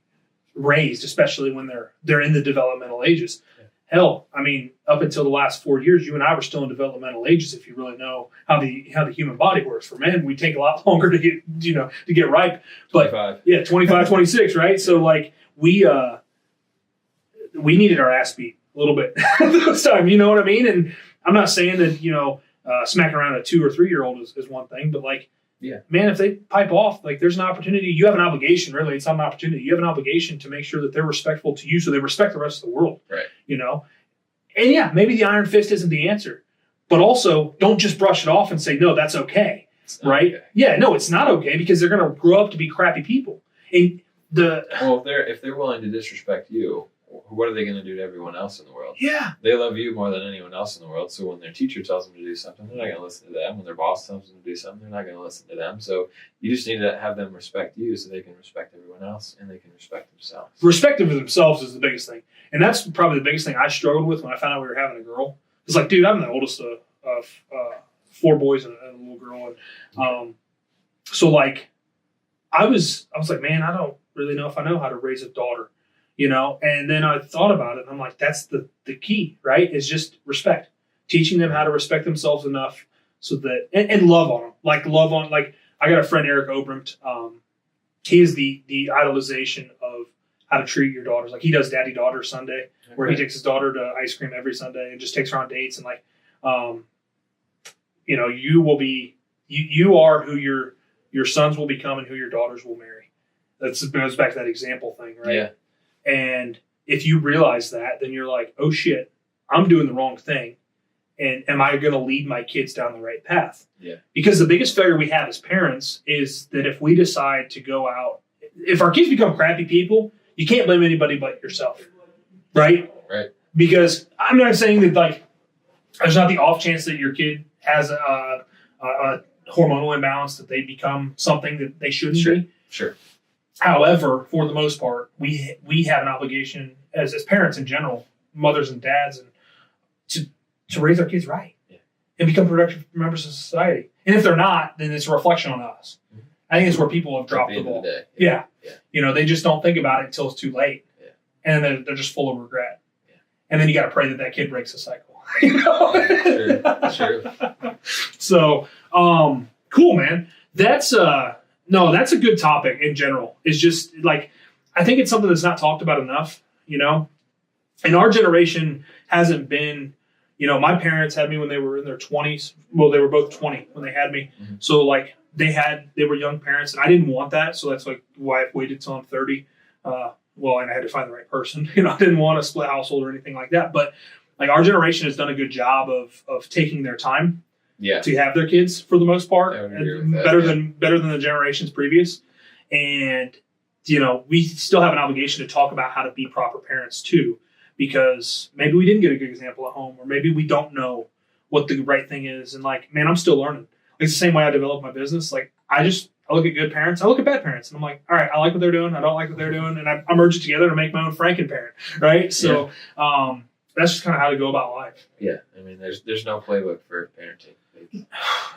raised, especially when they're in the developmental ages. Yeah. Hell, I mean, up until the last 4 years, you and I were still in developmental ages. If you really know how the human body works, for men, we take a lot longer to get ripe. But 25. Yeah, 25, 26, right? So like we needed our ass beat a little bit this time. You know what I mean? And I'm not saying that smacking around a 2 or 3 year old is one thing, but like, yeah, man, if they pipe off, like there's an opportunity. You have an obligation, really. It's not an opportunity. You have an obligation to make sure that they're respectful to you, so they respect the rest of the world. Right. And yeah, maybe the iron fist isn't the answer, but also don't just brush it off and say no, that's okay, right? Okay. Yeah, no, it's not okay because they're going to grow up to be crappy people. And if they're willing to disrespect you, what are they going to do to everyone else in the world? Yeah. They love you more than anyone else in the world. So when their teacher tells them to do something, they're not going to listen to them. When their boss tells them to do something, they're not going to listen to them. So you just need to have them respect you so they can respect everyone else and they can respect themselves. Respect for themselves is the biggest thing. And that's probably the biggest thing I struggled with when I found out we were having a girl. It's like, dude, I'm the oldest of 4 boys and a little girl. And so like, I was like, man, I don't really know if I know how to raise a daughter. And then I thought about it and I'm like, that's the key, right? Is just respect, teaching them how to respect themselves enough so that, and love on them, like I got a friend, Eric Obremt. He is the idolization of how to treat your daughters. Like he does Daddy Daughter Sunday, where he takes his daughter to ice cream every Sunday and just takes her on dates. And like, you will be, you are who your sons will become and who your daughters will marry. That goes back to that example thing, right? Yeah. And if you realize that, then you're like, oh shit, I'm doing the wrong thing. And am I going to lead my kids down the right path? Yeah. Because the biggest failure we have as parents is that if we decide to go out, if our kids become crappy people, you can't blame anybody but yourself, right? Right. Because I'm not saying that like there's not the off chance that your kid has a hormonal imbalance that they become something that they shouldn't be. Sure. However, for the most part, we have an obligation as parents in general, mothers and dads, and to raise our kids right and become productive members of society. And if they're not, then it's a reflection on us. Mm-hmm. I think it's where people have dropped the ball. Yeah. They just don't think about it until it's too late. Yeah. And then they're just full of regret. Yeah. And then you got to pray that kid breaks the cycle. Sure. So, cool, man. That's a good topic in general. It's just like, I think it's something that's not talked about enough, and our generation hasn't been, my parents had me when they were in their 20s. Well, they were both 20 when they had me. Mm-hmm. So like they were young parents and I didn't want that. So that's like why I've waited till I'm 30. And I had to find the right person. I didn't want a split household or anything like that. But like our generation has done a good job of taking their time to have their kids for the most part, and better than the generations previous. And, we still have an obligation to talk about how to be proper parents too, because maybe we didn't get a good example at home, or maybe we don't know what the right thing is. And like, man, I'm still learning. Like, it's the same way I developed my business. Like I look at good parents, I look at bad parents, and I'm like, all right, I like what they're doing, I don't like what they're doing, and I merge it together to make my own Franken parent, right? So that's just kind of how to go about life. Yeah, I mean, there's no playbook for parenting.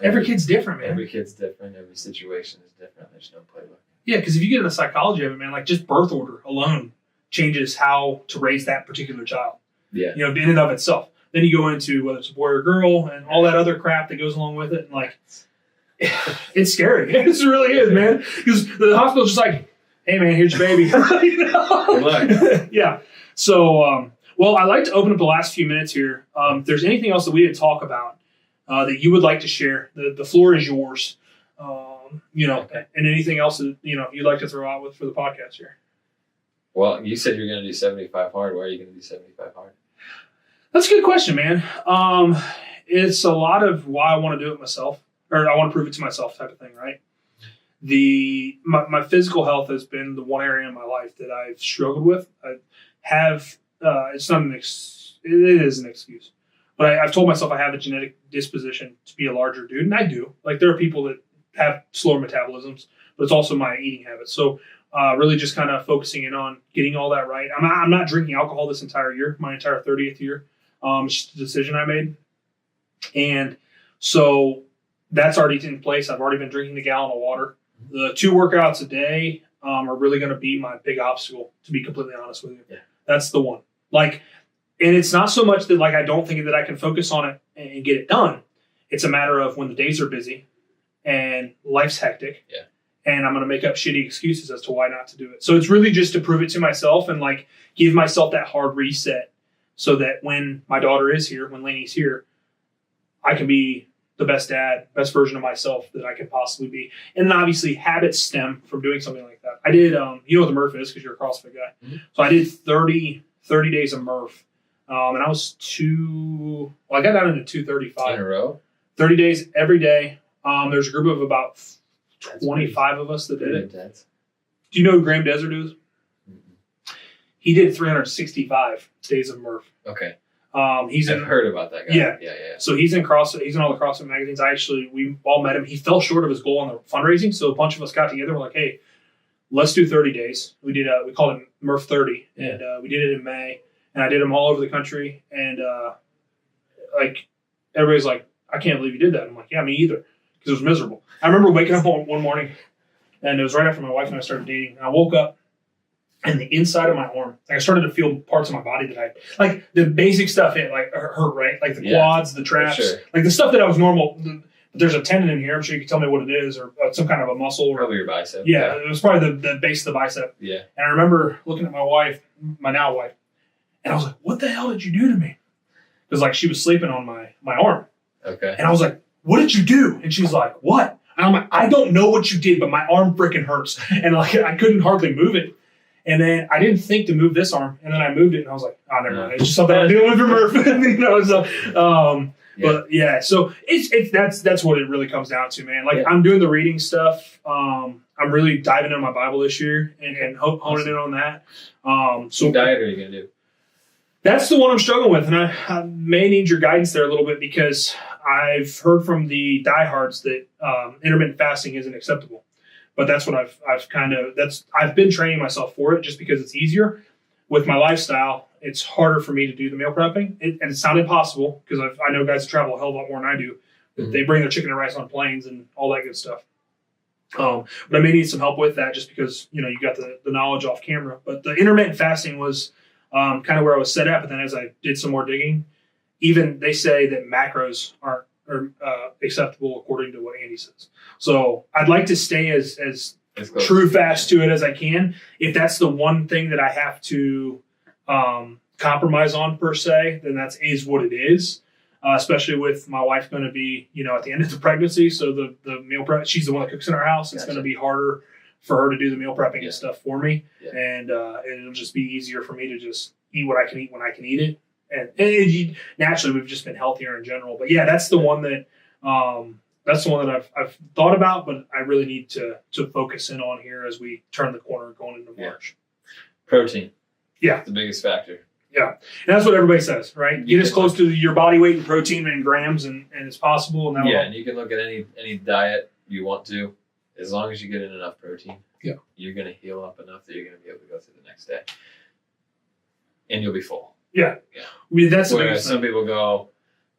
Every kid's different, man. Every kid's different. Every situation is different. There's no playbook. Yeah, because if you get into psychology of it, man, like just birth order alone changes how to raise that particular child. Yeah. In and of itself. Then you go into whether it's a boy or girl and all that other crap that goes along with it. And like, it's scary. It really is, man. Because the hospital's just like, hey, man, here's your baby. Good luck. Yeah. So, I'd like to open up the last few minutes here. If there's anything else that we didn't talk about that you would like to share, the floor is yours. And anything else that, you'd like to throw out for the podcast here. Well, you said you're going to do 75 hard. Why are you going to do 75 hard? That's a good question, man. It's a lot of why I want to do it myself, or I want to prove it to myself type of thing, right? My physical health has been the one area in my life that I've struggled with. I have, it's not it is an excuse, but I've told myself I have a genetic disposition to be a larger dude, and I do. Like there are people that have slower metabolisms, but it's also my eating habits. So really just kind of focusing in on getting all that right. I'm not drinking alcohol this entire year, my entire 30th year. It's just a decision I made. And so that's already in place. I've already been drinking the gallon of water. The 2 workouts a day are really going to be my big obstacle, to be completely honest with you. Yeah. That's the one. Like, and it's not so much that like I don't think that I can focus on it and get it done. It's a matter of when the days are busy and life's hectic. Yeah. And I'm going to make up shitty excuses as to why not to do it. So it's really just to prove it to myself and like give myself that hard reset so that when my daughter is here, when Lainey's here, I can be the best dad, best version of myself that I can possibly be. And then obviously habits stem from doing something like that. I did, you know what the Murph is because you're a CrossFit guy. Mm-hmm. So I did 30 days of Murph. And I was I got down into 235. In a row? 30 days every day. There's a group of about 25 of us that did it. Intense. Do you know who Graham Desert is? Mm-hmm. He did 365 days of Murph. Okay. I've heard about that guy. Yeah. So he's in CrossFit. He's in all the CrossFit magazines. We all met him. He fell short of his goal on the fundraising. So a bunch of us got together. We're like, hey, let's do 30 days. We called it Murph 30. Yeah. And we did it in May. And I did them all over the country. And everybody's like, I can't believe you did that. I'm like, yeah, me either. Because it was miserable. I remember waking up one morning, and it was right after my wife and I started dating. And I woke up, and the inside of my arm, like I started to feel parts of my body that like the basic stuff hurt, right? Like the quads, the traps, like the stuff that I was normal, the but there's a tendon in here. I'm sure you can tell me what it is, or some kind of a muscle. Or, probably your bicep. Yeah, it was probably the base of the bicep. Yeah. And I remember looking at my wife, my now wife, and I was like, what the hell did you do to me? Because like she was sleeping on my arm. Okay. And I was like, what did you do? And she's like, what? And I'm like, I don't know what you did, but my arm freaking hurts. And like I couldn't hardly move it. And then I didn't think to move this arm. And then I moved it and I was like, oh, never mind. It's just something I'm doing with Murph. But yeah, so that's what it really comes down to, man. Like I'm doing the reading stuff. I'm really diving into my Bible this year and honing in on that. So what diet are you going to do? That's the one I'm struggling with, and I may need your guidance there a little bit because I've heard from the diehards that intermittent fasting isn't acceptable. But that's what I've been training myself for it just because it's easier. With my lifestyle, it's harder for me to do the meal prepping, and it's not impossible because I know guys that travel a hell of a lot more than I do. Mm-hmm. They bring their chicken and rice on planes and all that good stuff. But I may need some help with that just because you got the knowledge off camera. But the intermittent fasting was kind of where I was set at, but then as I did some more digging, even they say that macros aren't acceptable according to what Andy says. So I'd like to stay as true fast to it as I can. If that's the one thing that I have to compromise on per se, then that is what it is. Especially with my wife going to be, at the end of the pregnancy. So the meal prep, she's the one that cooks in our house. It's going to be harder for her to do the meal prepping and stuff for me. Yeah. And it'll just be easier for me to just eat what I can eat when I can eat it. And naturally, we've just been healthier in general. But yeah, that's the one that I've thought about, but I really need to focus in on here as we turn the corner going into March. Protein. Yeah. The biggest factor. Yeah. And that's what everybody says, right? Get as close to your body weight in protein and grams and as possible. And and you can look at any diet you want to. As long as you get in enough protein, you're going to heal up enough that you're going to be able to go through the next day. And you'll be full. Yeah. Yeah. I mean, that's whereas some people go,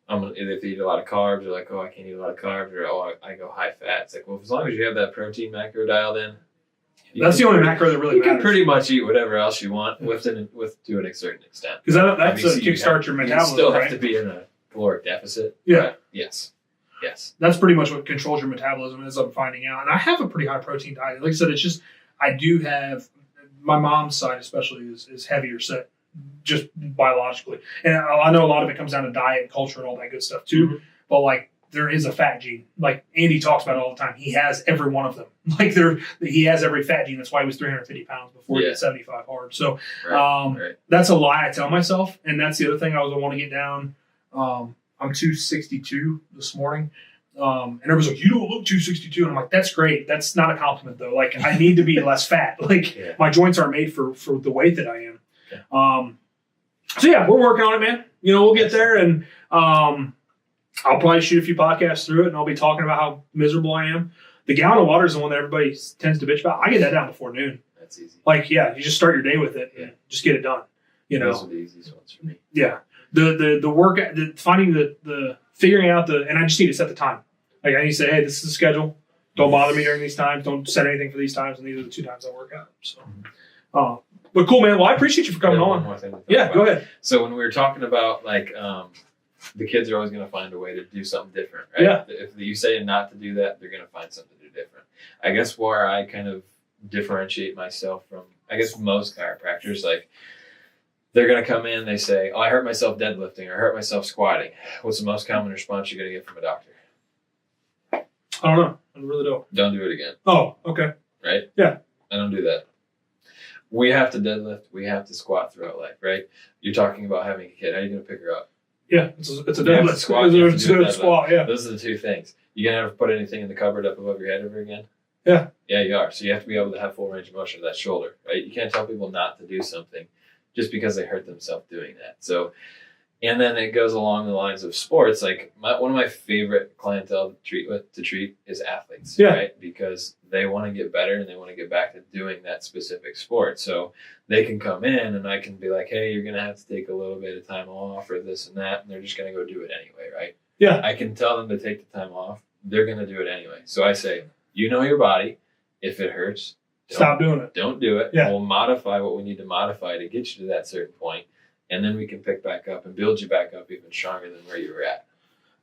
I'm going to either eat a lot of carbs or like, oh, I can't eat a lot of carbs or, I go high fat. It's like, well, as long as you have that protein macro dialed in. That's the only macro that really matters. You can pretty much eat whatever else you want to a certain extent. Because that's to kickstart your metabolism, you still have to be in a caloric deficit. Yeah. Yes. That's pretty much what controls your metabolism, as I'm finding out. And I have a pretty high protein diet. Like I said, it's just I do have my mom's side especially is heavier set just biologically. And I know a lot of it comes down to diet and culture and all that good stuff too. Mm-hmm. But like there is a fat gene. Like Andy talks about it all the time. He has every one of them. Like he has every fat gene. That's why he was 350 pounds before he hit 75 hard. So that's a lie I tell myself. And that's the other thing I want to get down. I'm 262 this morning. And everybody's like, you don't look 262. And I'm like, that's great. That's not a compliment though. Like I need to be less fat. Like my joints aren't made for the weight that I am. Yeah. So yeah, we're working on it, man. We'll get there and, I'll probably shoot a few podcasts through it and I'll be talking about how miserable I am. The gallon of water is the one that everybody tends to bitch about. I get that down before noon. That's easy. Like, you just start your day with it and just get it done. Those are the easiest ones for me. Yeah. The work, finding the figuring out and I just need to set the time. Like I need to say, hey, this is the schedule. Don't bother me during these times. Don't set anything for these times. And these are the 2 times I work out. So, but cool, man. Well, I appreciate you for coming on. One more thing go ahead. So when we were talking about like, the kids are always going to find a way to do something different, right? Yeah. If you say not to do that, they're going to find something to do different. I guess where I kind of differentiate myself from, I guess most chiropractors, like they're going to come in, they say, oh, I hurt myself deadlifting or I hurt myself squatting. What's the most common response you're going to get from a doctor? I don't know. I really don't. Don't do it again. Oh, okay. Right? Yeah. I don't do that. We have to deadlift. We have to squat throughout life, right? You're talking about having a kid. How are you going to pick her up? Yeah, it's a deadlift squat. It's a squat, yeah. Those are the 2 things. You going to ever put anything in the cupboard up above your head ever again? Yeah. Yeah, you are. So you have to be able to have full range of motion of that shoulder, right? You can't tell people not to do something just because they hurt themselves doing that. So, and then it goes along the lines of sports. Like one of my favorite clientele to treat is athletes, right? Because they want to get better and they want to get back to doing that specific sport. So they can come in and I can be like, hey, you're going to have to take a little bit of time off or this and that. And they're just going to go do it anyway, right? Yeah. I can tell them to take the time off. They're going to do it anyway. So I say, you know your body. If it hurts, stop doing it. Don't do it. Yeah. We'll modify what we need to modify to get you to that certain point. And then we can pick back up and build you back up even stronger than where you were at.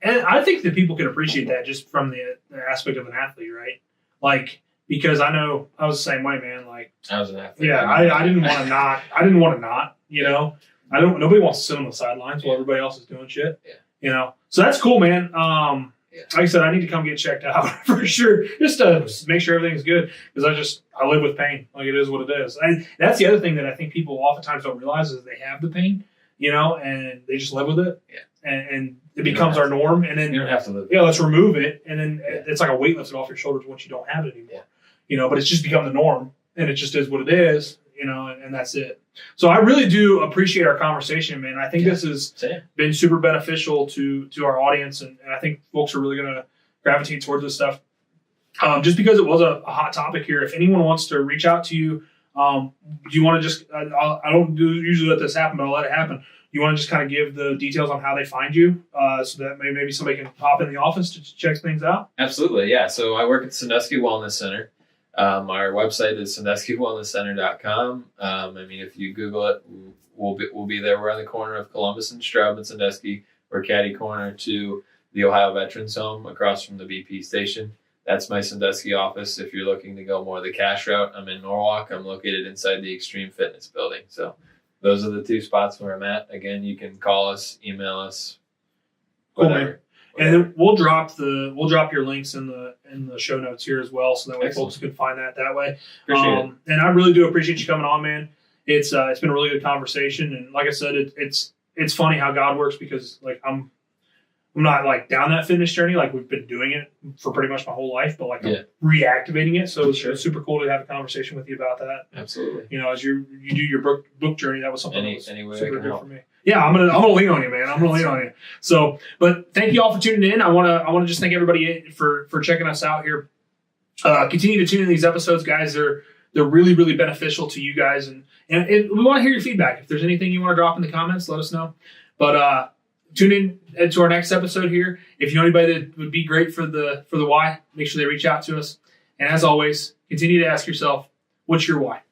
And I think that people can appreciate that just from the aspect of an athlete, right? Like, because I know I was the same way, man. Like, I was an athlete. Yeah, I didn't want to not. I didn't want to not. You know, Nobody wants to sit on the sidelines while everybody else is doing shit. Yeah. You know, so that's cool, man. Like I said, I need to come get checked out for sure, just to make sure everything's good. Because I live with pain. Like, it is what it is. And that's the other thing that I think people oftentimes don't realize is they have the pain, you know, and they just live with it. Yeah. And it becomes our norm. And then you don't have to live. Yeah, let's remove it, and then it's like a weight lifted off your shoulders once you don't have it anymore. Yeah. You know, but it's just become the norm, and it just is what it is. You know, and that's it. So I really do appreciate our conversation, man. I think this has been super beneficial to our audience, and I think folks are really going to gravitate towards this stuff. Just because it was a hot topic here, if anyone wants to reach out to you, do you want to just, I don't usually let this happen, but I'll let it happen. You want to just kind of give the details on how they find you so that maybe somebody can pop in the office to check things out? Absolutely, yeah. So I work at Sandusky Wellness Center. Our website is SanduskyWellnessCenter.com. I mean, if you Google it, we'll be there. We're on the corner of Columbus and Straub and Sandusky. We're catty corner to the Ohio Veterans Home across from the BP station. That's my Sandusky office. If you're looking to go more the cash route, I'm in Norwalk. I'm located inside the Extreme Fitness building. So those are the two spots where I'm at. Again, you can call us, email us, whatever. Cool, and then we'll drop your links in the show notes here as well, so that way folks can find that way. Appreciate it. And I really do appreciate you coming on, man. It's been a really good conversation, and like I said, it's funny how God works, because like I'm not like down that fitness journey, like we've been doing it for pretty much my whole life, but like I'm reactivating it. So it's super cool to have a conversation with you about that. Absolutely. You know, as you do your book journey, that was something that was super good for me. Yeah, I'm gonna lean on you, man. I'm gonna lean on you. So, but thank you all for tuning in. I wanna just thank everybody for checking us out here. Continue to tune in these episodes, guys. They're really, really beneficial to you guys, and we want to hear your feedback. If there's anything you want to drop in the comments, let us know. But tune in to our next episode here. If you know anybody that would be great for the why, make sure they reach out to us. And as always, continue to ask yourself, what's your why?